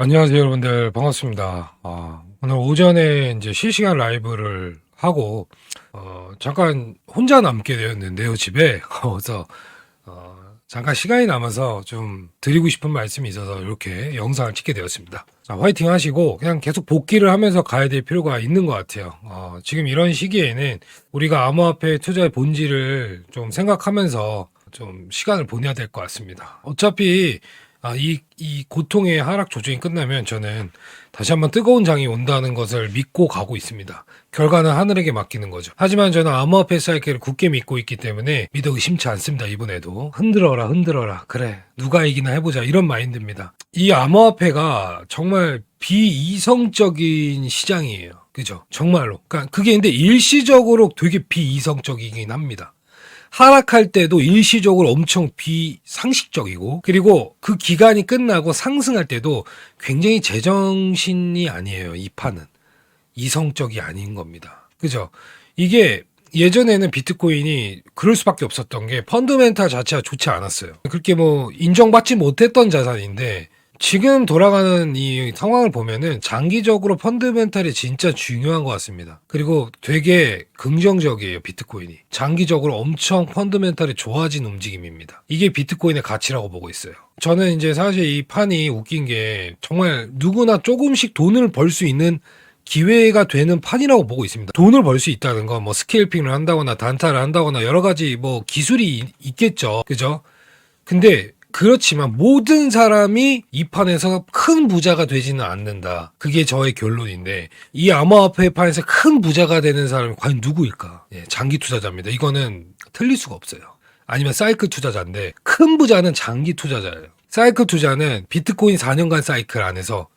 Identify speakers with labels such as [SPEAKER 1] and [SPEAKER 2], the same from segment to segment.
[SPEAKER 1] 안녕하세요, 여러분들. 반갑습니다. 오늘 오전에 이제 실시간 라이브를 하고, 잠깐 혼자 남게 되었는데요, 집에. 그래서, 잠깐 시간이 남아서 좀 드리고 싶은 말씀이 있어서 이렇게 영상을 찍게 되었습니다. 자, 화이팅 하시고, 그냥 계속 복귀를 하면서 가야 될 필요가 있는 것 같아요. 지금 이런 시기에는 우리가 암호화폐 투자의 본질을 좀 생각하면서 좀 시간을 보내야 될 것 같습니다. 어차피 이 고통의 하락 조정이 끝나면 저는 다시 한번 뜨거운 장이 온다는 것을 믿고 가고 있습니다. 결과는 하늘에게 맡기는 거죠. 하지만 저는 암호화폐 사이클을 굳게 믿고 있기 때문에 믿어 의심치 않습니다. 이번에도 흔들어라 흔들어라 그래 누가 이기나 해보자 이런 마인드입니다. 이 암호화폐가 정말 비이성적인 시장이에요. 그죠? 정말로. 그러니까 그게 근데 일시적으로 되게 비이성적이긴 합니다. 하락할 때도 일시적으로 엄청 비상식적이고, 그리고 그 기간이 끝나고 상승할 때도 굉장히 제정신이 아니에요. 이 판은 이성적이 아닌 겁니다. 그죠? 이게 예전에는 비트코인이 그럴 수밖에 없었던 게 펀더멘탈 자체가 좋지 않았어요. 그렇게 뭐 인정받지 못했던 자산인데 지금 돌아가는 이 상황을 보면은 장기적으로 펀드멘탈이 진짜 중요한 것 같습니다. 그리고 되게 긍정적이에요, 비트코인이. 장기적으로 엄청 펀드멘탈이 좋아진 움직임입니다. 이게 비트코인의 가치라고 보고 있어요. 저는 이제 사실 이 판이 웃긴 게 정말 누구나 조금씩 돈을 벌 수 있는 기회가 되는 판이라고 보고 있습니다. 돈을 벌 수 있다는 건 뭐 스케일핑을 한다거나 단타를 한다거나 여러 가지 뭐 기술이 있겠죠. 그죠? 근데 그렇지만 모든 사람이 이 판에서 큰 부자가 되지는 않는다. 그게 저의 결론인데 이 암호화폐 판에서 큰 부자가 되는 사람이 과연 누구일까? 장기 투자자입니다. 이거는 틀릴 수가 없어요. 아니면 사이클 투자자인데 큰 부자는 장기 투자자예요. 사이클 투자는 비트코인 4년간 사이클 안에서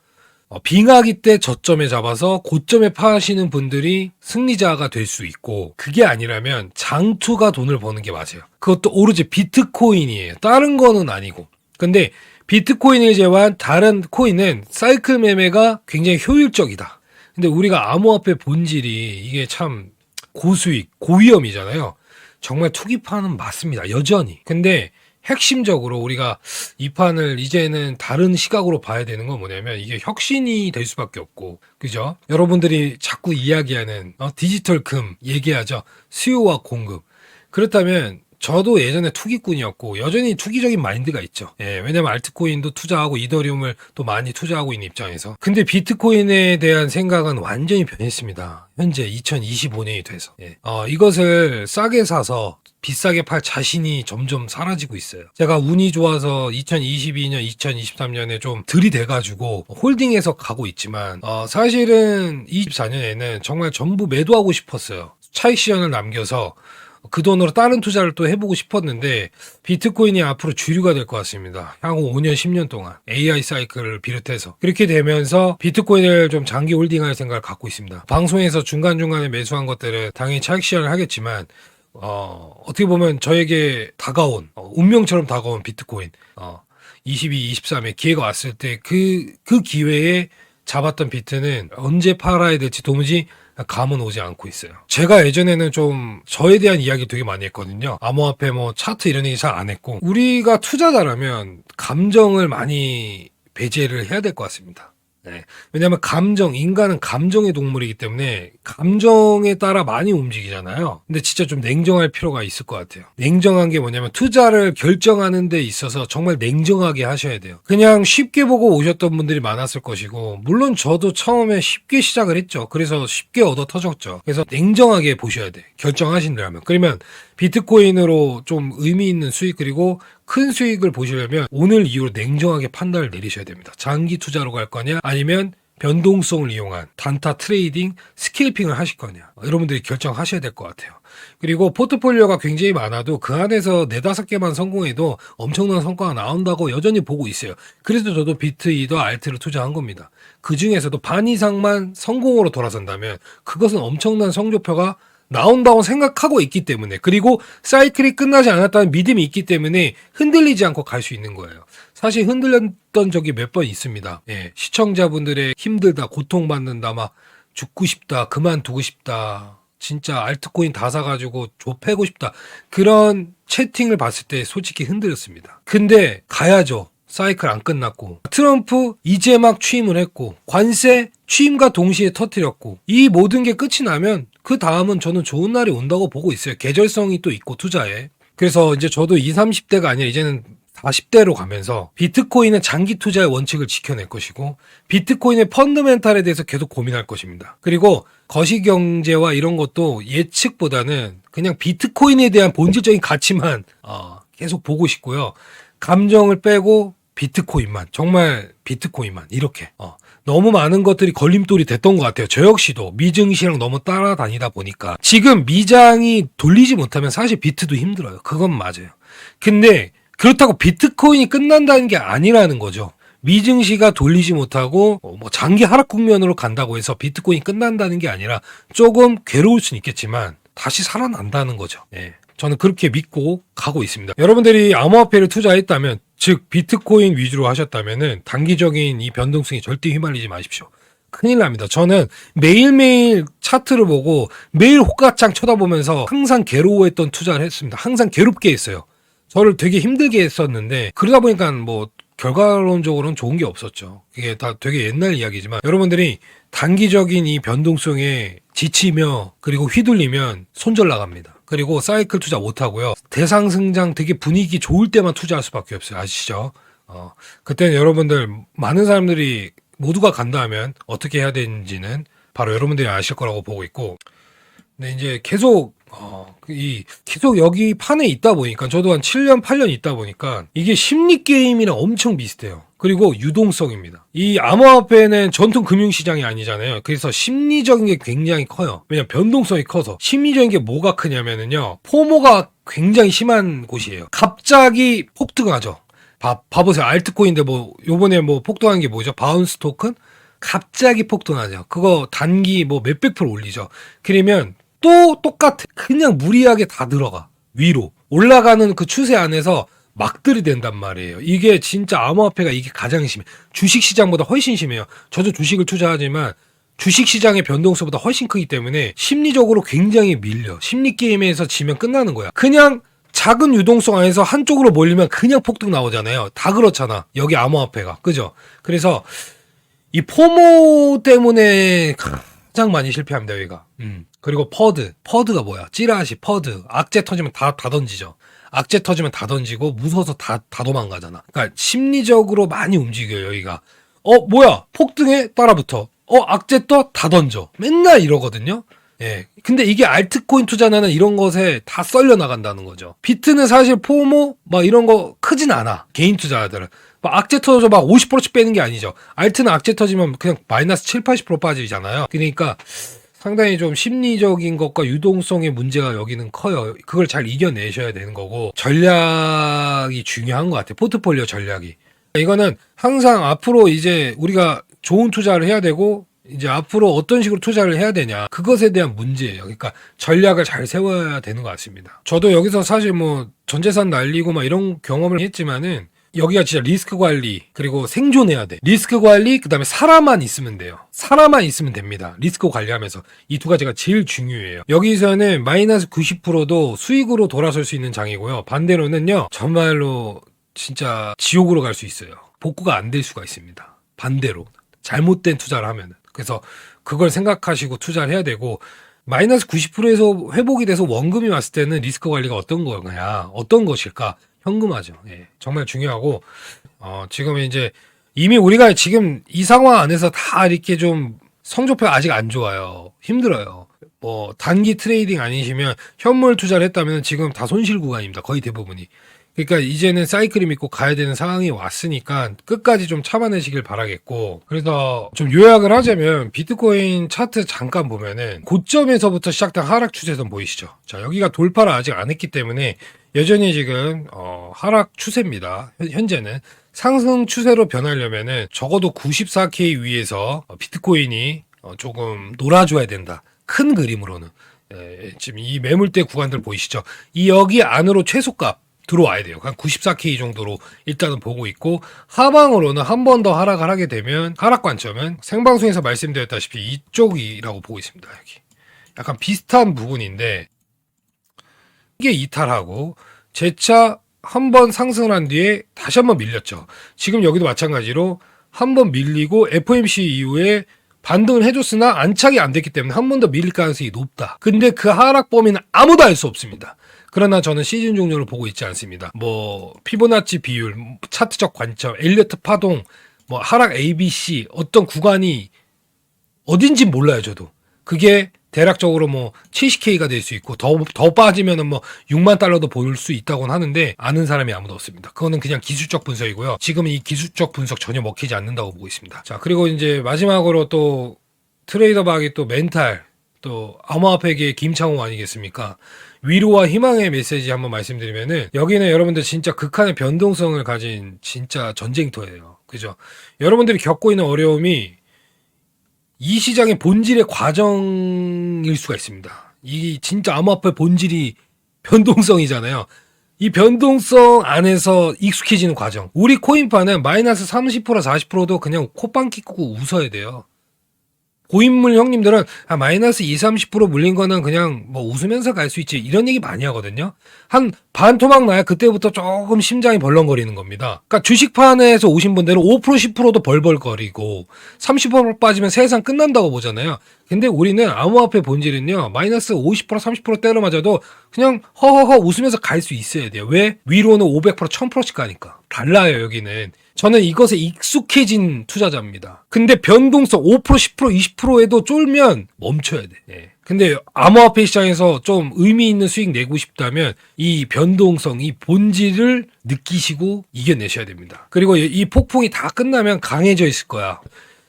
[SPEAKER 1] 빙하기 때 저점에 잡아서 고점에 파시는 분들이 승리자가 될 수 있고, 그게 아니라면 장투가 돈을 버는 게 맞아요. 그것도 오로지 비트코인이에요. 다른 거는 아니고. 근데 비트코인을 제외한 다른 코인은 사이클 매매가 굉장히 효율적이다. 근데 우리가 암호화폐 본질이 이게 참 고수익, 고위험이잖아요. 정말 투기판은 맞습니다. 여전히. 근데 핵심적으로 우리가 이 판을 이제는 다른 시각으로 봐야 되는 건 뭐냐면 이게 혁신이 될 수밖에 없고, 그죠? 여러분들이 자꾸 이야기하는 디지털 금 얘기하죠. 수요와 공급. 그렇다면 저도 예전에 투기꾼이었고 여전히 투기적인 마인드가 있죠. 왜냐면 알트코인도 투자하고 이더리움을 또 많이 투자하고 있는 입장에서. 근데 비트코인에 대한 생각은 완전히 변했습니다. 현재 2025년이 돼서. 이것을 싸게 사서 비싸게 팔 자신이 점점 사라지고 있어요. 제가 운이 좋아서 2022년, 2023년에 좀 들이대가지고 홀딩해서 가고 있지만 사실은 24년에는 정말 전부 매도하고 싶었어요. 차익 시전을 남겨서 그 돈으로 다른 투자를 또 해보고 싶었는데 비트코인이 앞으로 주류가 될 것 같습니다. 향후 5년, 10년 동안 AI 사이클을 비롯해서 그렇게 되면서 비트코인을 좀 장기 홀딩할 생각을 갖고 있습니다. 방송에서 중간중간에 매수한 것들은 당연히 차익 실현을 하겠지만 어떻게 보면 저에게 다가온 운명처럼 다가온 비트코인 22, 23에 기회가 왔을 때 그 기회에 잡았던 비트는 언제 팔아야 될지 도무지 감은 오지 않고 있어요. 제가 예전에는 좀 저에 대한 이야기 되게 많이 했거든요. 암호화폐 뭐 차트 이런 얘기 잘 안 했고, 우리가 투자자라면 감정을 많이 배제를 해야 될 것 같습니다. 왜냐하면 인간은 감정의 동물이기 때문에 감정에 따라 많이 움직이잖아요. 근데 진짜 좀 냉정할 필요가 있을 것 같아요. 냉정한 게 뭐냐면 투자를 결정하는 데 있어서 정말 냉정하게 하셔야 돼요. 그냥 쉽게 보고 오셨던 분들이 많았을 것이고, 물론 저도 처음에 쉽게 시작을 했죠. 그래서 쉽게 얻어 터졌죠. 그래서 냉정하게 보셔야 돼. 결정하신다면. 그러면 비트코인으로 좀 의미 있는 수익, 그리고 큰 수익을 보시려면 오늘 이후로 냉정하게 판단을 내리셔야 됩니다. 장기 투자로 갈 거냐 아니면 변동성을 이용한 단타 트레이딩, 스케일핑을 하실 거냐, 여러분들이 결정하셔야 될 것 같아요. 그리고 포트폴리오가 굉장히 많아도 그 안에서 4-5개만 성공해도 엄청난 성과가 나온다고 여전히 보고 있어요. 그래서 저도 비트, 이더, 알트를 투자한 겁니다. 그 중에서도 반 이상만 성공으로 돌아선다면 그것은 엄청난 성적표가 나온다고 생각하고 있기 때문에, 그리고 사이클이 끝나지 않았다는 믿음이 있기 때문에 흔들리지 않고 갈 수 있는 거예요. 사실 흔들렸던 적이 몇 번 있습니다. 시청자분들의 힘들다, 고통받는다, 막 죽고 싶다, 그만두고 싶다, 진짜 알트코인 다 사가지고 좁히고 싶다, 그런 채팅을 봤을 때 솔직히 흔들렸습니다. 근데 가야죠. 사이클 안 끝났고, 트럼프 이제 막 취임을 했고, 관세 취임과 동시에 터뜨렸고, 이 모든 게 끝이 나면 그 다음은 저는 좋은 날이 온다고 보고 있어요. 계절성이 또 있고 투자에. 그래서 이제 저도 20, 30대가 아니라 이제는 40대로 가면서 비트코인은 장기 투자의 원칙을 지켜낼 것이고, 비트코인의 펀더멘탈에 대해서 계속 고민할 것입니다. 그리고 거시경제와 이런 것도 예측보다는 그냥 비트코인에 대한 본질적인 가치만 계속 보고 싶고요. 감정을 빼고 비트코인만, 정말 비트코인만 이렇게 너무 많은 것들이 걸림돌이 됐던 것 같아요. 저 역시도 미증시랑 너무 따라다니다 보니까 지금 미장이 돌리지 못하면 사실 비트도 힘들어요. 그건 맞아요. 근데 그렇다고 비트코인이 끝난다는 게 아니라는 거죠. 미증시가 돌리지 못하고 뭐 장기 하락 국면으로 간다고 해서 비트코인이 끝난다는 게 아니라 조금 괴로울 수는 있겠지만 다시 살아난다는 거죠. 예. 저는 그렇게 믿고 가고 있습니다. 여러분들이 암호화폐를 투자했다면, 즉 비트코인 위주로 하셨다면은 단기적인 이 변동성이 절대 휘말리지 마십시오. 큰일 납니다. 저는 매일매일 차트를 보고 매일 호가창 쳐다보면서 항상 괴로워했던 투자를 했습니다. 항상 괴롭게 했어요. 저를 되게 힘들게 했었는데, 그러다 보니까 뭐 결과론적으로는 좋은 게 없었죠. 이게 다 되게 옛날 이야기지만, 여러분들이 단기적인 이 변동성에 지치며 그리고 휘둘리면 손절 나갑니다. 그리고 사이클 투자 못하고요. 대상승장 되게 분위기 좋을 때만 투자할 수밖에 없어요. 아시죠? 그때는 여러분들, 많은 사람들이 모두가 간다 하면 어떻게 해야 되는지는 바로 여러분들이 아실 거라고 보고 있고, 근데 이제 계속 계속 여기 판에 있다 보니까, 저도 한 7년, 8년 있다 보니까 이게 심리 게임이랑 엄청 비슷해요. 그리고 유동성입니다. 이 암호화폐는 전통 금융시장이 아니잖아요. 그래서 심리적인 게 굉장히 커요. 왜냐면 변동성이 커서. 심리적인 게 뭐가 크냐면은요, 포모가 굉장히 심한 곳이에요. 갑자기 폭등하죠. 봐보세요. 알트코인인데 뭐 요번에 뭐 폭등한 게 뭐죠? 바운스 토큰? 갑자기 폭등하죠. 그거 단기 뭐 몇백 프로 올리죠. 그러면 또 똑같아. 그냥 무리하게 다 들어가. 위로. 올라가는 그 추세 안에서 막 들이댄단 말이에요. 이게 진짜 암호화폐가 이게 가장 심해. 주식시장보다 훨씬 심해요. 저도 주식을 투자하지만 주식시장의 변동성보다 훨씬 크기 때문에 심리적으로 굉장히 밀려. 심리게임에서 지면 끝나는 거야. 그냥 작은 유동성 안에서 한쪽으로 몰리면 그냥 폭등 나오잖아요. 다 그렇잖아. 여기 암호화폐가. 그죠? 그래서 이 포모 때문에 가장 많이 실패합니다, 여기가. 그리고 퍼드가 뭐야? 찌라시, 퍼드. 악재 터지면 다 던지죠. 악재 터지면 다 던지고 무서워서 다 도망가잖아. 그러니까 심리적으로 많이 움직여요, 여기가. 뭐야? 폭등에 따라붙어. 악재 떠? 다 던져. 맨날 이러거든요. 예. 근데 이게 알트코인 투자는 이런 것에 다 썰려 나간다는 거죠. 비트는 사실 포모 막 이런 거 크진 않아. 개인 투자자들은. 막 악재 터져 막 50%씩 빼는 게 아니죠. 알트는 악재 터지면 그냥 마이너스 7, 80% 빠지잖아요. 그러니까 상당히 좀 심리적인 것과 유동성의 문제가 여기는 커요. 그걸 잘 이겨내셔야 되는 거고, 전략이 중요한 것 같아요. 포트폴리오 전략이. 이거는 항상 앞으로 이제 우리가 좋은 투자를 해야 되고, 이제 앞으로 어떤 식으로 투자를 해야 되냐, 그것에 대한 문제예요. 그러니까 전략을 잘 세워야 되는 것 같습니다. 저도 여기서 사실 뭐 전재산 날리고 막 이런 경험을 했지만은, 여기가 진짜 리스크 관리, 그리고 생존해야 돼. 리스크 관리, 그 다음에 사람만 있으면 돼요. 사람만 있으면 됩니다. 리스크 관리하면서. 이 두 가지가 제일 중요해요. 여기서는 마이너스 90%도 수익으로 돌아설 수 있는 장이고요. 반대로는요, 정말로 진짜 지옥으로 갈 수 있어요. 복구가 안 될 수가 있습니다. 반대로. 잘못된 투자를 하면. 그래서 그걸 생각하시고 투자를 해야 되고, 마이너스 90%에서 회복이 돼서 원금이 왔을 때는 리스크 관리가 어떤 거냐, 어떤 것일까? 현금화죠. 예, 정말 중요하고, 지금 이제 이미 우리가 지금 이 상황 안에서 다 이렇게 좀 성적표가 아직 안 좋아요. 힘들어요. 뭐 단기 트레이딩 아니시면 현물 투자를 했다면 지금 다 손실 구간입니다. 거의 대부분이. 그러니까 이제는 사이클이 믿고 가야 되는 상황이 왔으니까 끝까지 좀 참아내시길 바라겠고, 그래서 좀 요약을 하자면 비트코인 차트 잠깐 보면은 고점에서부터 시작된 하락 추세선 보이시죠? 자, 여기가 돌파를 아직 안 했기 때문에 여전히 지금 하락 추세입니다. 현재는 상승 추세로 변하려면은 적어도 94K 위에서 비트코인이 조금 놀아줘야 된다. 큰 그림으로는. 지금 이 매물대 구간들 보이시죠? 이 여기 안으로 최소값 들어와야 돼요. 한 94K 정도로 일단은 보고 있고, 하방으로는 한 번 더 하락을 하게 되면 하락 관점은 생방송에서 말씀드렸다시피 이쪽이라고 보고 있습니다. 여기 약간 비슷한 부분인데, 이게 이탈하고 재차 한 번 상승을 한 뒤에 다시 한 번 밀렸죠. 지금 여기도 마찬가지로 한 번 밀리고 FOMC 이후에 반등을 해줬으나 안착이 안 됐기 때문에 한 번 더 밀릴 가능성이 높다. 근데 그 하락 범위는 아무도 알 수 없습니다. 그러나 저는 시즌 종료를 보고 있지 않습니다. 뭐 피보나치 비율, 차트적 관점, 엘리어트 파동, 뭐 하락 ABC 어떤 구간이 어딘지 몰라요. 저도 그게 대략적으로 뭐 70K가 될 수 있고 더 빠지면은 뭐 6만 달러도 보일 수 있다고는 하는데 아는 사람이 아무도 없습니다. 그거는 그냥 기술적 분석이고요. 지금은 이 기술적 분석 전혀 먹히지 않는다고 보고 있습니다. 자, 그리고 이제 마지막으로 또 트레이더 박이 또 멘탈 또 암호화폐계의 김창호 아니겠습니까? 위로와 희망의 메시지 한번 말씀드리면은 여기는 여러분들 진짜 극한의 변동성을 가진 진짜 전쟁터예요. 그죠? 여러분들이 겪고 있는 어려움이 이 시장의 본질의 과정일 수가 있습니다. 이 진짜 암호화폐 본질이 변동성이잖아요. 이 변동성 안에서 익숙해지는 과정. 우리 코인파는 마이너스 30% 40%도 그냥 콧방 끼고 웃어야 돼요. 고인물 형님들은 마이너스 20, 30% 물린 거는 그냥 뭐 웃으면서 갈 수 있지 이런 얘기 많이 하거든요. 한 반토막 나야 그때부터 조금 심장이 벌렁거리는 겁니다. 그러니까 주식판에서 오신 분들은 5% 10%도 벌벌거리고 30% 빠지면 세상 끝난다고 보잖아요. 근데 우리는 암호화폐 본질은요. 마이너스 50% 30% 때려 맞아도 그냥 허허허 웃으면서 갈 수 있어야 돼요. 왜? 위로는 500% 1000%씩 가니까. 달라요 여기는. 저는 이것에 익숙해진 투자자입니다. 근데 변동성 5%, 10%, 20%에도 쫄면 멈춰야 돼. 예. 근데 암호화폐 시장에서 좀 의미 있는 수익 내고 싶다면 이 변동성, 이 본질을 느끼시고 이겨내셔야 됩니다. 그리고 이 폭풍이 다 끝나면 강해져 있을 거야.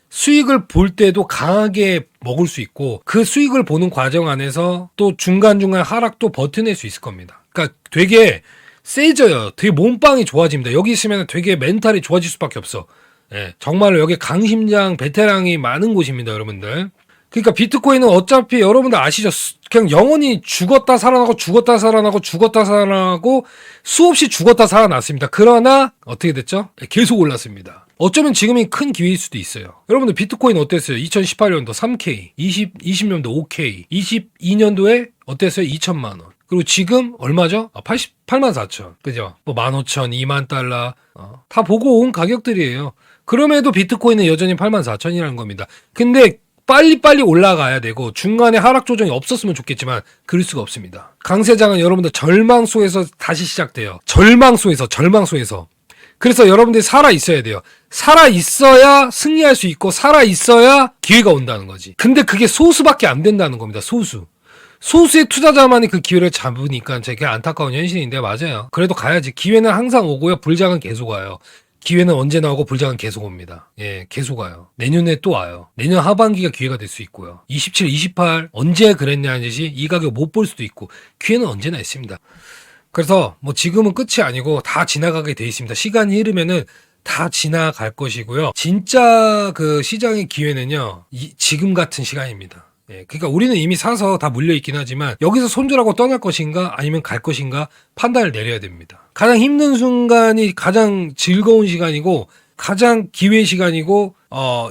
[SPEAKER 1] 수익을 볼 때도 강하게 먹을 수 있고 그 수익을 보는 과정 안에서 또 중간중간 하락도 버텨낼 수 있을 겁니다. 그러니까 되게 세져요. 되게 몸빵이 좋아집니다. 여기 있으면 되게 멘탈이 좋아질 수밖에 없어. 예, 정말로 여기 강심장 베테랑이 많은 곳입니다, 여러분들. 그러니까 비트코인은 어차피 여러분들 아시죠? 그냥 영원히 죽었다 살아나고 죽었다 살아나고 죽었다 살아나고 수없이 죽었다 살아났습니다. 그러나 어떻게 됐죠? 계속 올랐습니다. 어쩌면 지금이 큰 기회일 수도 있어요. 여러분들 비트코인 어땠어요? 2018년도 3K, 20년도 5K, 22년도에 어땠어요? 2천만 원. 그리고 지금 얼마죠? 88만 4천. 그죠? 뭐 15,000, 2만 달러. 다 보고 온 가격들이에요. 그럼에도 비트코인은 여전히 8만 4천이라는 겁니다. 근데 빨리빨리 올라가야 되고 중간에 하락 조정이 없었으면 좋겠지만 그럴 수가 없습니다. 강세장은 여러분들 절망 속에서 다시 시작돼요. 절망 속에서. 그래서 여러분들이 살아있어야 돼요. 살아있어야 승리할 수 있고 살아있어야 기회가 온다는 거지. 근데 그게 소수밖에 안 된다는 겁니다. 소수의 투자자만이 그 기회를 잡으니까 되게 안타까운 현실인데 맞아요. 그래도 가야지. 기회는 항상 오고요. 불장은 계속 와요. 기회는 언제 나오고 불장은 계속 옵니다. 예, 계속 와요. 내년에 또 와요. 내년 하반기가 기회가 될 수 있고요. 27, 28 언제 그랬냐는 듯이 이 가격 못 볼 수도 있고 기회는 언제나 있습니다. 그래서 뭐 지금은 끝이 아니고 다 지나가게 돼 있습니다. 시간이 흐르면은 다 지나갈 것이고요. 진짜 그 시장의 기회는요. 지금 같은 시간입니다. 예, 그러니까 우리는 이미 사서 다 물려있긴 하지만 여기서 손절하고 떠날 것인가 아니면 갈 것인가 판단을 내려야 됩니다. 가장 힘든 순간이 가장 즐거운 시간이고 가장 기회 시간이고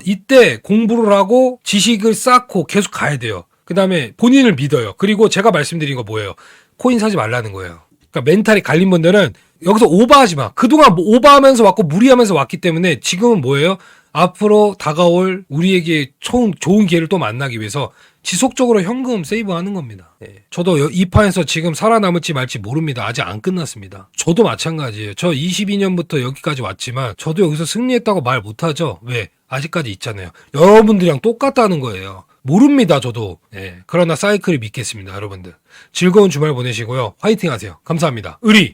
[SPEAKER 1] 이때 공부를 하고 지식을 쌓고 계속 가야 돼요. 그 다음에 본인을 믿어요. 그리고 제가 말씀드린 거 뭐예요? 코인 사지 말라는 거예요. 그러니까 멘탈이 갈린 분들은 여기서 오버하지 마. 그동안 뭐 오버하면서 왔고 무리하면서 왔기 때문에 지금은 뭐예요? 앞으로 다가올 우리에게 좋은 기회를 또 만나기 위해서 지속적으로 현금 세이브하는 겁니다. 예. 저도 이 판에서 지금 살아남을지 말지 모릅니다. 아직 안 끝났습니다. 저도 마찬가지예요. 저 22년부터 여기까지 왔지만 저도 여기서 승리했다고 말 못하죠. 왜? 아직까지 있잖아요. 여러분들이랑 똑같다는 거예요. 모릅니다, 저도. 예. 그러나 사이클을 믿겠습니다, 여러분들. 즐거운 주말 보내시고요. 화이팅 하세요. 감사합니다. 의리!